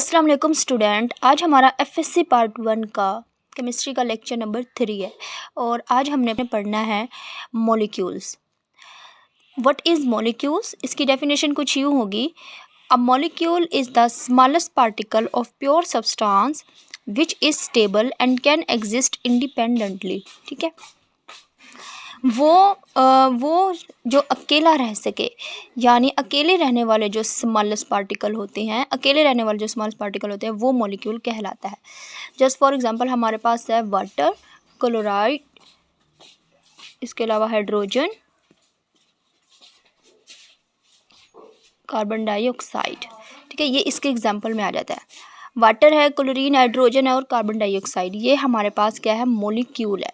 अस्सलाम वालेकुम स्टूडेंट। आज हमारा एफएससी पार्ट 1 का केमिस्ट्री का लेक्चर नंबर 3 है और आज हमने पढ़ना है मॉलिक्यूल्स। What is molecules? इसकी डेफिनेशन कुछ यूँ होगी, a molecule is the smallest particle of pure substance which is stable and can exist independently. ठीक है, वो जो अकेला रह सके, यानी अकेले रहने वाले जो स्मॉलेस्ट पार्टिकल होते हैं, वो मॉलिक्यूल कहलाता है। जस्ट फॉर एग्जांपल हमारे पास है वाटर, क्लोराइड, इसके अलावा हाइड्रोजन, कार्बन डाइऑक्साइड। ठीक है, ये इसके एग्जांपल में आ जाता है। वाटर है, क्लोरीन, हाइड्रोजन है और कार्बन डाइऑक्साइड, ये हमारे पास क्या है, मॉलिक्यूल है।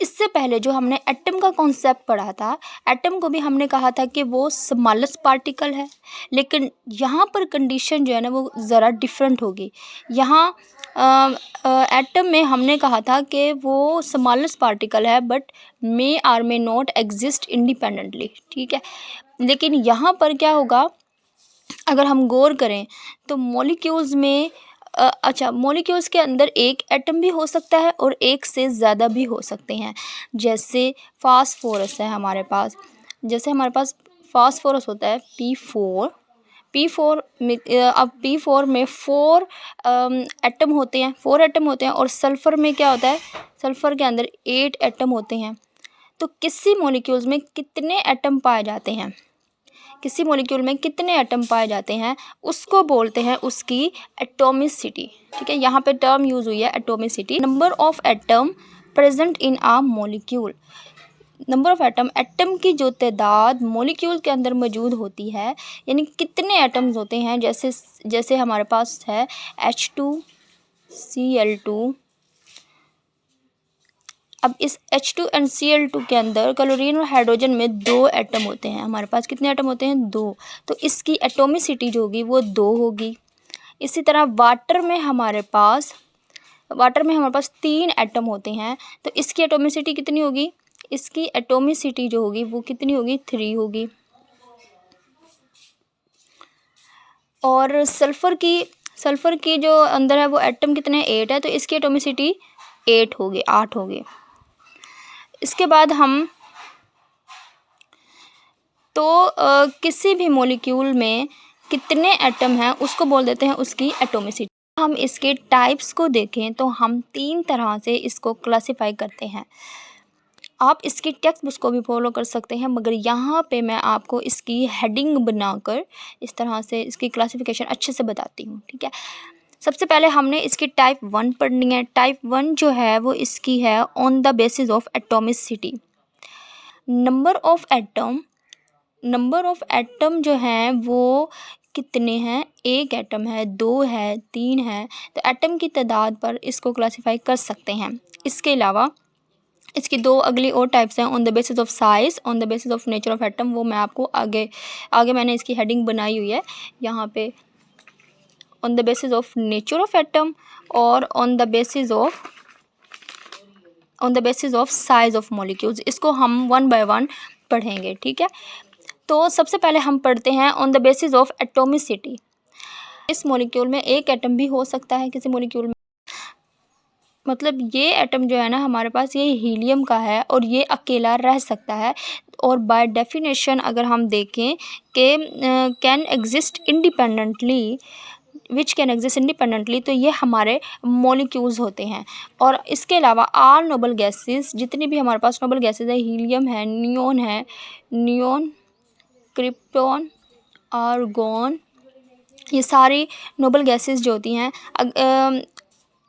इससे पहले जो हमने एटम का कॉन्सेप्ट पढ़ा था, एटम को भी हमने कहा था कि वो स्मॉलेस्ट पार्टिकल है, लेकिन यहाँ पर कंडीशन जो है ना वो ज़रा डिफरेंट होगी। यहाँ एटम में हमने कहा था कि वो स्मॉलेस्ट पार्टिकल है but may or may not exist independently. ठीक है, लेकिन यहाँ पर क्या होगा, अगर हम गौर करें तो मॉलिक्यूल्स में मॉलिक्यूल्स के अंदर एक एटम भी हो सकता है और एक से ज़्यादा भी हो सकते हैं। जैसे फास्फोरस है हमारे पास, फास्फोरस होता है P4 में, अब P4 में 4 एटम होते हैं और सल्फ़र में क्या होता है, सल्फ़र के अंदर 8 एटम होते हैं। तो किसी मॉलिक्यूल्स में कितने एटम पाए जाते हैं, उसको बोलते हैं उसकी एटॉमिसिटी। ठीक है, यहाँ पे टर्म यूज़ हुई है atomicity. Number of atom present in a molecule, number of atom की जो तादाद मॉलिक्यूल के अंदर मौजूद होती है, यानी कितने एटम्स होते हैं। जैसे हमारे पास है H2Cl2। अब इस H2 एंड Cl2 के अंदर क्लोरीन और हाइड्रोजन में 2 एटम होते हैं। हमारे पास कितने एटम होते हैं, 2। तो इसकी एटॉमिसिटी जो होगी वो 2 होगी। इसी तरह वाटर में हमारे पास 3 एटम होते हैं, तो इसकी एटॉमिसिटी कितनी होगी, इसकी एटॉमिसिटी जो होगी वो कितनी होगी, 3 होगी। और सल्फ़र की जो अंदर है वो एटम कितने, 8 है, तो इसकी एटॉमिसिटी 8 होगी। इसके बाद हम किसी भी मॉलिक्यूल में कितने एटम हैं उसको बोल देते हैं उसकी एटॉमिसिटी। हम इसके टाइप्स को देखें तो हम 3 तरह से इसको क्लासिफाई करते हैं। आप इसकी टेक्स्ट बुक्स को भी फॉलो कर सकते हैं, मगर यहाँ पे मैं आपको इसकी हेडिंग बनाकर इस तरह से इसकी क्लासिफिकेशन अच्छे से बताती हूँ। ठीक है, सबसे पहले हमने इसकी टाइप 1 पढ़नी है। टाइप 1 जो है वो इसकी है on the basis of atomicity. Number of atom जो हैं वो कितने हैं, 1 एटम है, 2 है, 3 है, तो एटम की तादाद पर इसको क्लासिफाई कर सकते हैं। इसके अलावा इसकी 2 अगली और टाइप्स हैं, on the basis of size, on the basis of nature of atom. वो मैं आपको आगे मैंने इसकी हेडिंग बनाई हुई है यहाँ पे, on the basis of nature of atom और on the basis of size of molecules. इसको हम 1 बाय 1 पढ़ेंगे। ठीक है, तो सबसे पहले हम पढ़ते हैं on the basis of atomicity. इस मॉलिक्यूल में 1 एटम भी हो सकता है किसी मॉलिक्यूल में, मतलब ये एटम जो है ना हमारे पास, ये हीलियम का है और ये अकेला रह सकता है। और बाय डेफिनेशन अगर हम देखें कि कैन एग्जिस्ट इंडिपेंडेंटली, तो ये हमारे मॉलिक्यूल्स होते हैं। और इसके अलावा ऑल नोबल गैसेस, जितनी भी हमारे पास नोबल गैसेस है, हीलियम है, नियोन, क्रिप्टॉन, आर्गॉन, ये सारी नोबल गैसेस जो होती हैं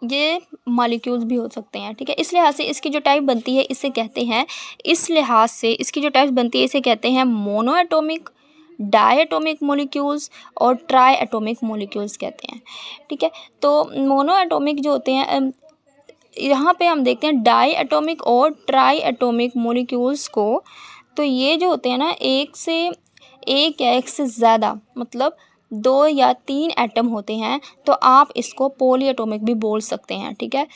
ये मॉलिक्यूल्स भी हो सकते हैं। ठीक है, इस लिहाज से इसकी जो टाइप बनती है इसे कहते हैं मोनोएटॉमिक, डायएटॉमिक मॉलिक्यूल्स और ट्राईएटॉमिक मॉलिक्यूल्स कहते हैं। ठीक है, तो मोनोएटॉमिक जो होते हैं, यहाँ पे हम देखते हैं डायएटॉमिक और ट्राईएटॉमिक मॉलिक्यूल्स को, तो ये जो होते हैं ना, एक या एक से ज़्यादा, मतलब 2 या 3 एटम होते हैं, तो आप इसको पॉलीएटॉमिक भी बोल सकते हैं। ठीक है,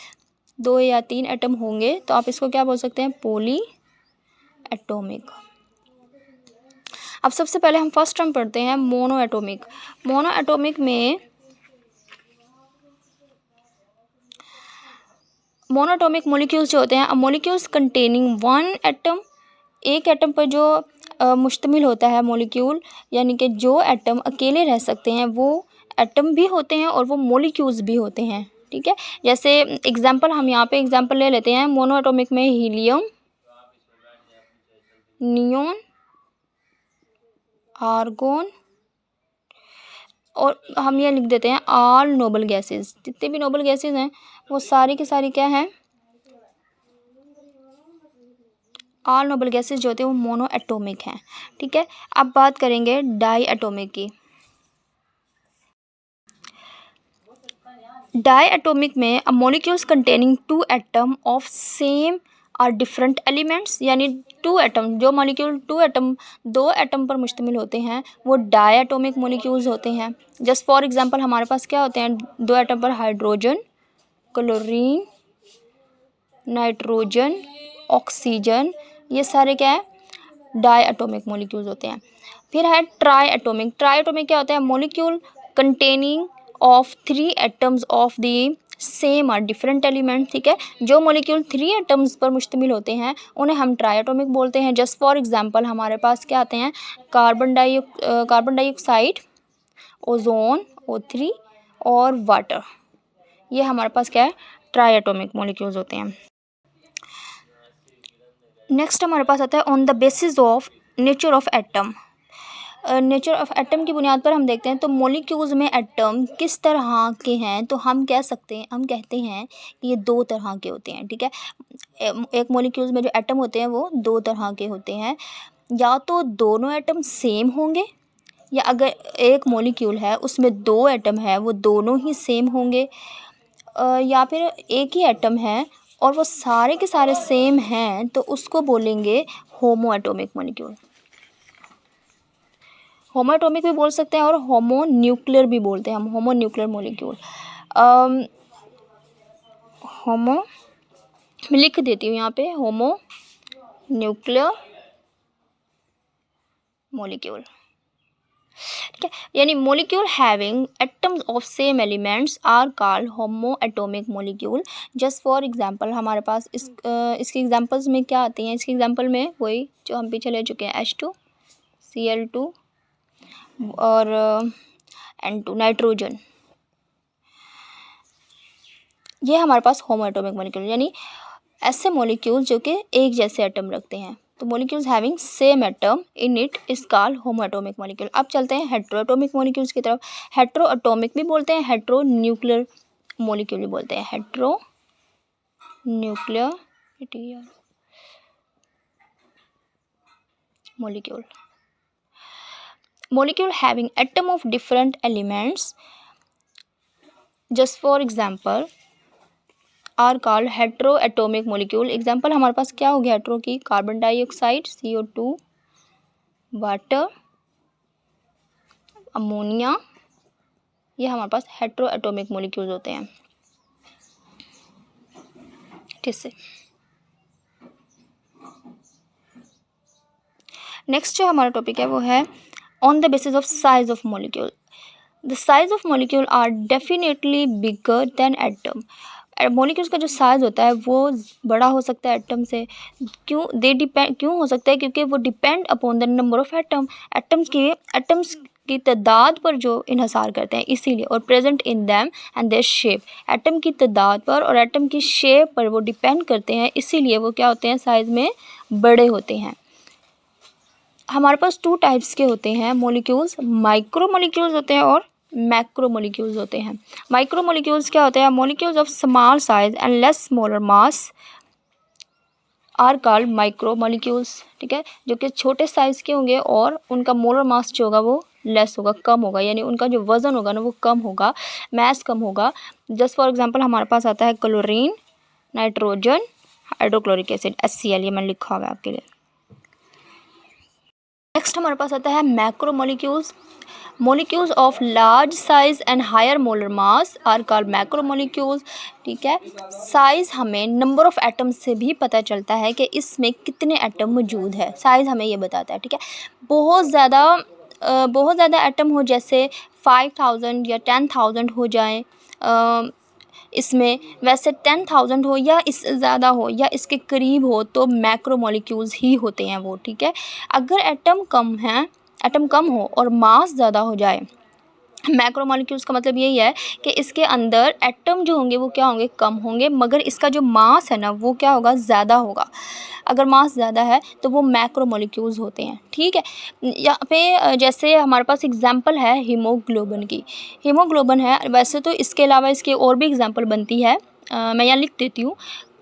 2 या 3 एटम होंगे तो आप इसको क्या बोल सकते हैं, पॉलीएटॉमिक। अब सबसे पहले हम फर्स्ट टर्म पढ़ते हैं मोनोएटॉमिक। मोनोएटॉमिक में मोनोटॉमिक मोलिक्यूल्स जो होते हैं, मोलिक्यूल्स कंटेनिंग वन एटम, एक एटम पर जो मुश्तमिल होता है मोलिक्यूल, यानी कि जो एटम अकेले रह सकते हैं वो एटम भी होते हैं और वो मोलिक्यूल्स भी होते हैं, ठीक है। जैसे एग्जांपल, हम यहाँ पे एग्जांपल ले लेते हैं मोनोएटॉमिक में हीलियम, नियोन, आर्गोन, और हम ये लिख देते हैं ऑल नोबल गैसेस। जितने भी नोबल गैसेस हैं वो सारी की सारी क्या हैं, ऑल नोबल गैसेस जो होते हैं वो मोनो एटोमिक हैं, ठीक है। अब बात करेंगे डाई एटोमिक की। डाई एटोमिक में molecules containing two atom of same और डिफरेंट एलिमेंट्स, यानी टू एटम, जो मॉलिक्यूल टू एटम, दो एटम पर मुश्तमिल होते हैं वो डाई एटोमिक मॉलिक्यूल्स होते हैं। जस्ट फॉर एग्जांपल हमारे पास क्या होते हैं, दो एटम पर हाइड्रोजन, क्लोरीन, नाइट्रोजन, ऑक्सीजन, ये सारे क्या है, डाई एटोमिक मॉलिक्यूल्स होते हैं। फिर है ट्राई एटोमिक। ट्राई एटोमिक क्या होता है, molecule containing of three atoms of the same और डिफरेंट एलिमेंट, ठीक है। जो मॉलिक्यूल थ्री एटम्स पर मुश्तमिल होते हैं उन्हें हम ट्राई एटोमिक बोलते हैं। जस्ट फॉर एग्जांपल हमारे पास क्या आते हैं, कार्बन डाइऑक्साइड, ओजोन O3 और वाटर, ये हमारे पास क्या है, ट्राई एटोमिक मॉलिक्यूल्स होते हैं। नेक्स्ट हमारे पास आता है on the basis of nature of atom. Nature of atom की बुनियाद पर हम देखते हैं तो मॉलिक्यूल्स में एटम किस तरह के हैं, तो हम कह सकते हैं, हम कहते हैं कि ये दो तरह के होते हैं, ठीक है। एक मॉलिक्यूल्स में जो एटम होते हैं वो दो तरह के होते हैं, या तो दोनों एटम सेम होंगे, या अगर एक मॉलिक्यूल है उसमें दो एटम है वो दोनों ही सेम होंगे, या फिर एक ही एटम है और वो सारे के सारे सेम हैं तो उसको बोलेंगे होमो एटोमिक मॉलिक्यूल। होमो एटोमिक भी बोल सकते हैं और होमो न्यूक्लियर भी बोलते हैं हम, होमो न्यूक्लियर मॉलिक्यूल। होमो, मैं लिख देती हूँ यहाँ पे, होमो न्यूक्लियर मॉलिक्यूल, ठीक है। यानी molecule having atoms of same elements are called homoatomic molecule. Just for example हमारे पास इसके एग्जांपल्स में क्या आती हैं, इसके एग्जांपल में वही जो हम पीछे ले चुके हैं, H2, Cl2 और N2, नाइट्रोजन, ये हमारे पास होमो एटोमिक मॉलिक्यूल, यानी ऐसे मॉलिक्यूल जो कि एक जैसे एटम रखते हैं। तो molecules having same atom in it is called homoatomic molecule. अब चलते हैं हेट्रो एटोमिक मॉलिक्यूल्स की तरफ। हेट्रो एटोमिक भी बोलते हैं, हेट्रो न्यूक्लियर मॉलिक्यूल भी बोलते हैं, hetero nuclear molecule. molecule having atom of different elements, just for example, are called heteroatomic molecule। Example हमारे पास क्या हो गया हेट्रो की, carbon dioxide, CO2, water, ammonia, ये हमारे पास हेटेरोएटोमिक मॉलिक्यूल्स होते हैं, ठीक है। नेक्स्ट जो हमारा टॉपिक है वो है on the basis of size of molecule. The size of molecule are definitely bigger than atom. Molecules का जो साइज़ होता है वो बड़ा हो सकता है एटम से। क्यों हो सकता है, क्योंकि वो depend upon the number of atom, atoms की तादाद पर जो इन्हसार करते हैं इसीलिए, और present in them and their shape, atom की तादाद पर और एटम की शेप पर वो डिपेंड करते हैं, इसीलिए वो क्या होते हैं, साइज़ में बड़े होते हैं। हमारे पास टू टाइप्स के होते हैं मॉलिक्यूल्स, माइक्रो मॉलिक्यूल्स होते हैं और मैक्रो मॉलिक्यूल्स होते हैं। माइक्रो मॉलिक्यूल्स क्या होते हैं, molecules of small size and less smaller mass are called micro molecules, ठीक है। जो कि छोटे साइज़ के होंगे और उनका मोलर मास जो होगा वो लेस होगा, कम होगा, यानी उनका जो वज़न होगा ना वो कम होगा, मास कम होगा। जस्ट फॉर एग्जांपल हमारे पास आता है chlorine, nitrogen, hydrochloric acid, HCl, ये मैंने लिखा हुआ है आपके लिए। नेक्स्ट हमारे पास आता है macro molecules. Molecules of large size and higher molar mass are called macro molecules, ठीक है। साइज़ हमें नंबर ऑफ एटम्स से भी पता चलता है कि इसमें कितने एटम मौजूद है, साइज़ हमें ये बताता है, ठीक है। बहुत ज़्यादा एटम हो, जैसे 5000 या 10,000 हो जाएं, इसमें वैसे 10,000 हो या इससे ज़्यादा हो या इसके करीब हो तो मैक्रोमोलिक्यूल्स ही होते हैं वो, ठीक है। अगर एटम कम हो और मास ज़्यादा हो जाए, मैक्रोमोलिक्यूल्स का मतलब यही है कि इसके अंदर एटम जो होंगे वो क्या होंगे, कम होंगे, मगर इसका जो मास है ना वो क्या होगा, ज़्यादा होगा। अगर मास ज़्यादा है तो वो मैक्रोमोलिक्यूल्स होते हैं, ठीक है। यहाँ पे जैसे हमारे पास एग्जांपल है हीमोग्लोबिन की। हीमोग्लोबिन है, वैसे तो इसके अलावा इसकी और भी एग्जांपल बनती है, मैं यहाँ लिख देती हूँ।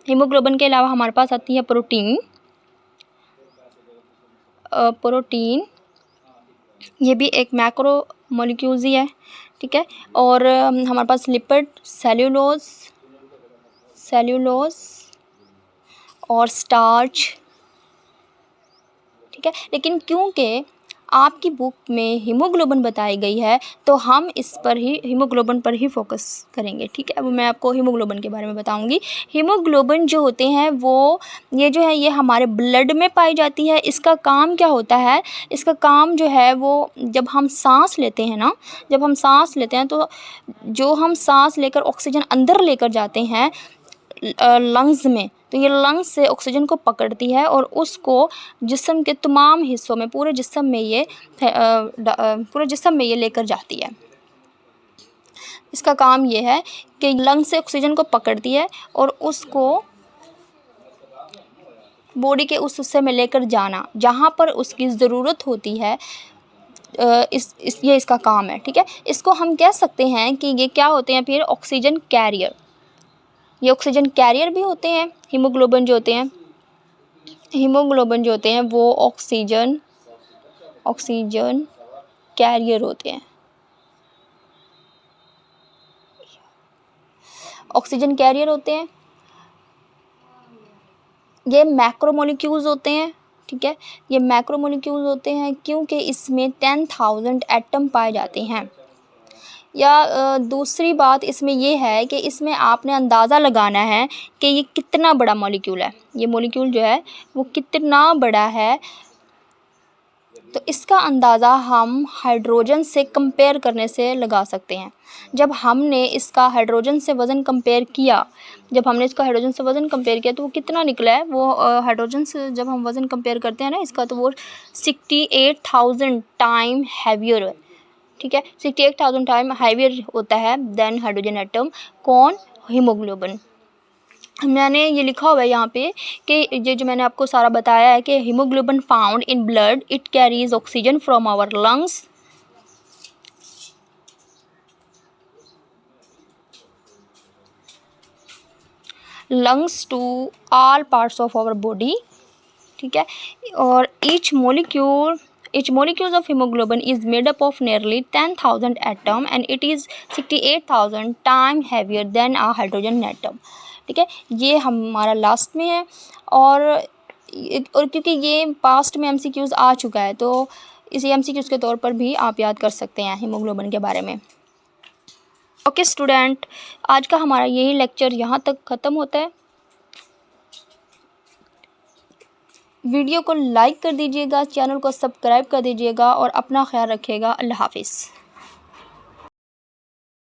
हीमोग्लोबिन के अलावा हमारे पास आती है प्रोटीन, ये भी एक मैक्रो मॉलिक्यूल्स ही है, ठीक है। और हमारे पास लिपिड, सेल्यूलोज और स्टार्च, ठीक है। लेकिन क्योंकि आपकी बुक में हीमोग्लोबिन बताई गई है तो हम इस पर ही, हीमोग्लोबिन पर ही फोकस करेंगे, ठीक है। अब मैं आपको हीमोग्लोबिन के बारे में बताऊंगी। हीमोग्लोबिन जो होते हैं वो ये हमारे ब्लड में पाई जाती है। इसका काम क्या होता है, इसका काम जो है वो जब हम सांस लेते हैं ना, तो जो हम सांस लेकर ऑक्सीजन अंदर लेकर जाते हैं लंग्स में, तो ये लंग्स से ऑक्सीजन को पकड़ती है और उसको जिस्म के तमाम हिस्सों में, पूरे जिस्म में ये लेकर जाती है। इसका काम ये है कि लंग्स से ऑक्सीजन को पकड़ती है और उसको बॉडी के उस हिस्से में लेकर जाना जहाँ पर उसकी ज़रूरत होती है। ये इसका काम है, ठीक है। इसको हम कह सकते हैं कि ये क्या होते हैं फिर, ऑक्सीजन कैरियर। ये ऑक्सीजन कैरियर भी होते हैं। हीमोग्लोबिन जो होते हैं वो ऑक्सीजन कैरियर होते हैं। ऑक्सीजन कैरियर होते हैं। ये मैक्रोमोलिक्यूल्स होते हैं, ठीक है। ये मैक्रोमोलिक्यूल्स होते हैं क्योंकि इसमें 10,000 एटम पाए जाते हैं। या दूसरी बात इसमें ये है कि इसमें आपने अंदाज़ा लगाना है कि ये कितना बड़ा मॉलिक्यूल है, ये मॉलिक्यूल जो है वो कितना बड़ा है। तो इसका अंदाज़ा हम हाइड्रोजन से कंपेयर करने से लगा सकते हैं। जब हमने इसका हाइड्रोजन से वज़न कंपेयर किया तो वो कितना निकला है, वो हाइड्रोजन से जब हम वज़न कंपेयर करते हैं ना इसका, तो वो 68,000 टाइम हैवियर है, ठीक है। 68,000 टाइम हैवियर होता है देन हाइड्रोजन एटम। कौन? हीमोग्लोबिन। मैंने ये लिखा हुआ है यहाँ पे कि ये जो मैंने आपको सारा बताया है कि haemoglobin found in blood, it carries oxygen from our lungs to all parts of our body, ठीक है। और each molecule of hemoglobin is made up of nearly 10,000 atom and it is 68,000 times heavier than a hydrogen atom, ठीक है। ये हमारा last में है और क्योंकि ये पास्ट में MCQs आ चुका है तो इसे MCQs के तौर पर भी आप याद कर सकते हैं हीमोग्लोबिन के बारे में। ओके स्टूडेंट, आज का हमारा यही लेक्चर यहाँ तक ख़त्म होता है। वीडियो को लाइक कर दीजिएगा, चैनल को सब्सक्राइब कर दीजिएगा और अपना ख्याल रखिएगा। अल्लाह हाफिज़।